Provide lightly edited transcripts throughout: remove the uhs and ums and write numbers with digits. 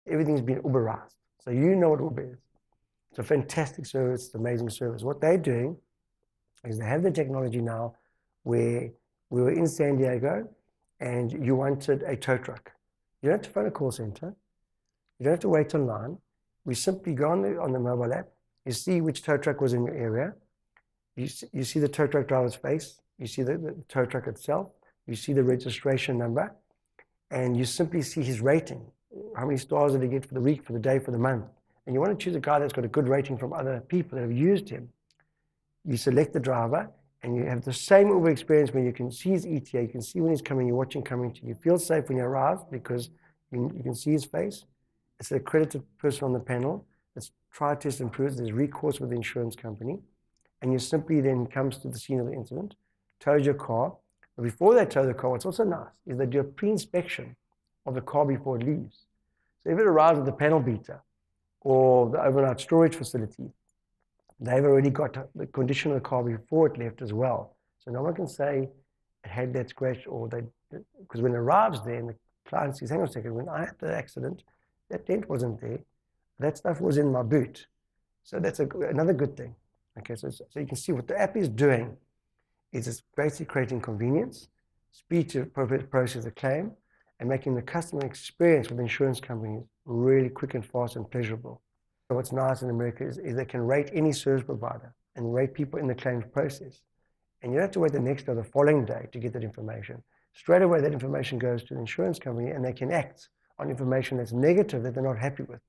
Everything's been Uberized. So you know what Uber is. It's a fantastic service, it's an amazing service. What they're doing is they have the technology now where we were in San Diego and you wanted a tow truck. You don't have to phone a call center. You don't have to wait online. We simply go on the mobile app. You see which tow truck was in your area. You see the tow truck driver's face. You see the tow truck itself. You see the registration number. And you simply see his rating. How many stars did he get for the week, for the day, for the month? And you want to choose a guy that's got a good rating from other people that have used him. You select the driver, and you have the same Uber experience when you can see his ETA, you can see when he's coming, you watch him coming to you. You feel safe when you arrive because you can see his face. It's an accredited person on the panel. It's try, test, and prove. There's recourse with the insurance company. And you simply then comes to the scene of the incident, tows your car. But before they tow the car, what's also nice is they do a pre-inspection of the car before it leaves. So if it arrives at the panel beater or the overnight storage facility, they've already got the condition of the car before it left as well. So no one can say it had that scratch or they, because when it arrives there and the client says, hang on a second, when I had the accident, that dent wasn't there. That stuff was in my boot. So that's another good thing. Okay, so you can see what the app is doing is it's basically creating convenience, speed to process a claim, and making the customer experience with insurance companies really quick and fast and pleasurable. So what's nice in America is they can rate any service provider and rate people in the claims process. And you don't have to wait the next day or the following day to get that information. Straight away, that information goes to the insurance company and they can act on information that's negative that they're not happy with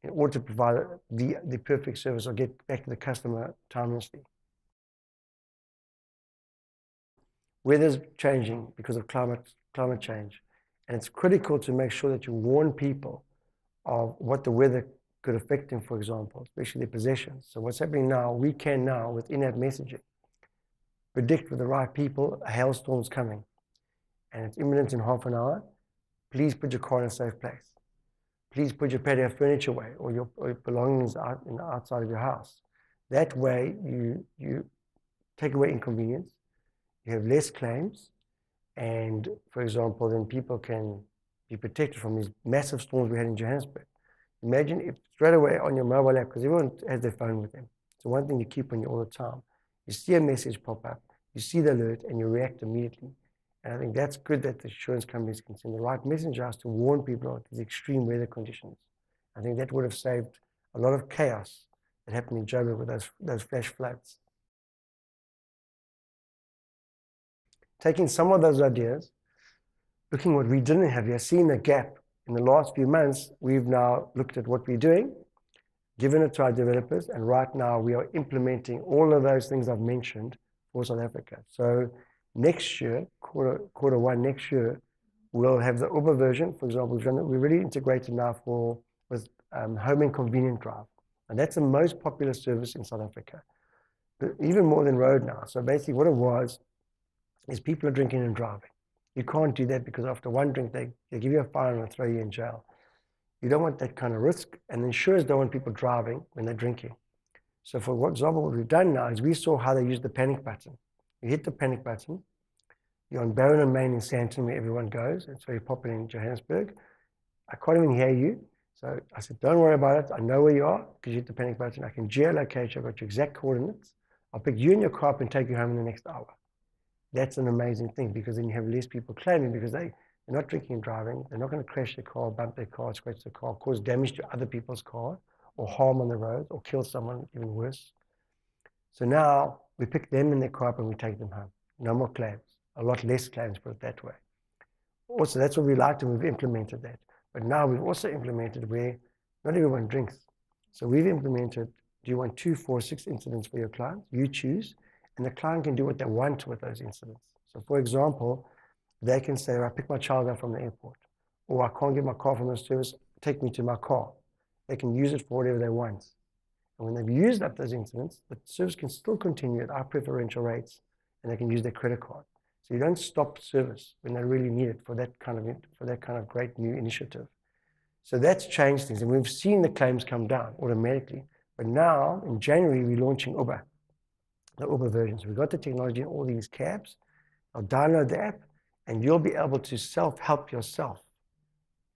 in order to provide the perfect service or get back to the customer timelessly. Weather's changing because of climate change. And it's critical to make sure that you warn people of what the weather could affect them, for example, especially their possessions. So what's happening now, we can now, with in-app messaging, predict with the right people a hailstorm's coming. And it's imminent in half an hour. Please put your car in a safe place. Please put your patio furniture away or your belongings out in the outside of your house. That way you take away inconvenience, you have less claims, and for example, then people can be protected from these massive storms we had in Johannesburg. Imagine if straight away on your mobile app, because everyone has their phone with them. So one thing you keep on you all the time. You see a message pop up, you see the alert, and you react immediately. And I think that's good that the insurance companies can send the right message out to warn people of these extreme weather conditions. I think that would have saved a lot of chaos that happened in Joburg with those flash floods. Taking some of those ideas, looking what we didn't have here, seeing the gap in the last few months, we've now looked at what we're doing, given it to our developers, and right now we are implementing all of those things I've mentioned for South Africa. So next year, quarter one next year, we'll have the Uber version. For example, we're really integrated now with home and convenient drive. And that's the most popular service in South Africa, but even more than road now. So basically what it was is people are drinking and driving. You can't do that because after one drink, they give you a fine and throw you in jail. You don't want that kind of risk, and insurers don't want people driving when they're drinking. So for example, what we've done now is we saw how they use the panic button. You hit the panic button, you're on Barron and Main in Sandton where everyone goes. It's very popular in Johannesburg. I can't even hear you. So I said, don't worry about it. I know where you are because you hit the panic button. I can geolocate you. I've got your exact coordinates. I'll pick you in your car up and take you home in the next hour. That's an amazing thing because then you have less people claiming because they're not drinking and driving. They're not going to crash their car, bump their car, scratch their car, cause damage to other people's car or harm on the road or kill someone even worse. So now we pick them in their car up and we take them home. No more claims, a lot less claims, put it that way. Also, that's what we liked and we've implemented that. But now we've also implemented where not everyone drinks. So we've implemented, do you want 2, 4, 6 incidents for your client? You choose. And the client can do what they want with those incidents. So for example, they can say, I picked my child up from the airport, or I can't get my car from the service, take me to my car. They can use it for whatever they want. And when they've used up those incidents, the service can still continue at our preferential rates, and they can use their credit card. So you don't stop service when they really need it for that kind of great new initiative. So that's changed things, and we've seen the claims come down automatically. But now, in January, we're launching Uber. The Uber version. So we've got the technology in all these cabs. I'll download the app and you'll be able to self-help yourself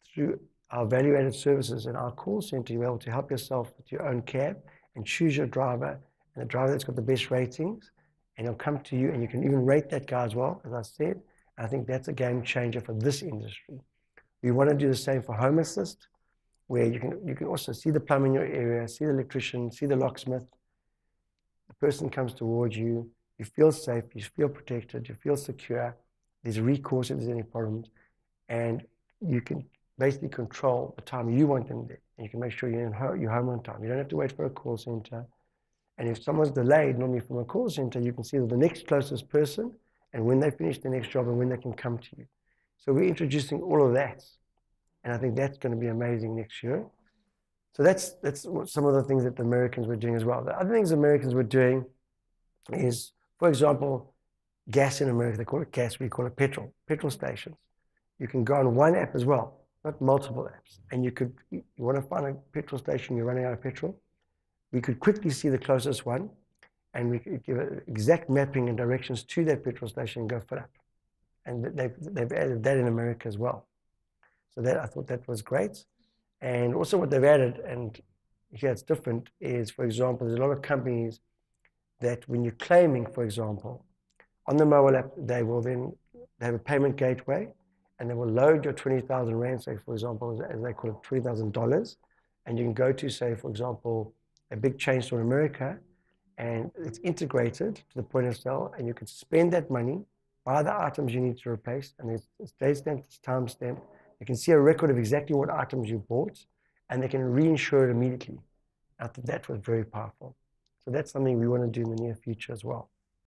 through our value-added services and our call center, you're able to help yourself with your own cab and choose your driver, and the driver that's got the best ratings, and he'll come to you, and you can even rate that guy as well, as I said. I think that's a game changer for this industry. We want to do the same for Home Assist, where you can also see the plumber in your area, see the electrician, see the locksmith. The person comes towards you, you feel safe, you feel protected, you feel secure. There's recourse if there's any problems, and you can basically control the time you want them there. And you can make sure you're home on time. You don't have to wait for a call center. And if someone's delayed, normally from a call center, you can see the next closest person and when they finish the next job and when they can come to you. So we're introducing all of that. And I think that's going to be amazing next year. So that's some of the things that the Americans were doing as well. The other things the Americans were doing is, for example, gas in America. They call it gas, we call it petrol stations. You can go on one app as well, not multiple apps. And you want to find a petrol station, you're running out of petrol. We could quickly see the closest one, and we could give exact mapping and directions to that petrol station and go fill up. And they've added that in America as well. So I thought that was great. And also what they've added, and here it's different, is, for example, there's a lot of companies that when you're claiming, for example, on the mobile app, they have a payment gateway, and they will load your 20,000 Rand, say, for example, as they call it, $20,000. And you can go to, say, for example, a big chain store in America, and it's integrated to the point of sale, and you can spend that money, buy the items you need to replace, and it's date stamped, it's time stamped. You can see a record of exactly what items you bought, and they can reinsure it immediately. I think that was very powerful. So that's something we want to do in the near future as well.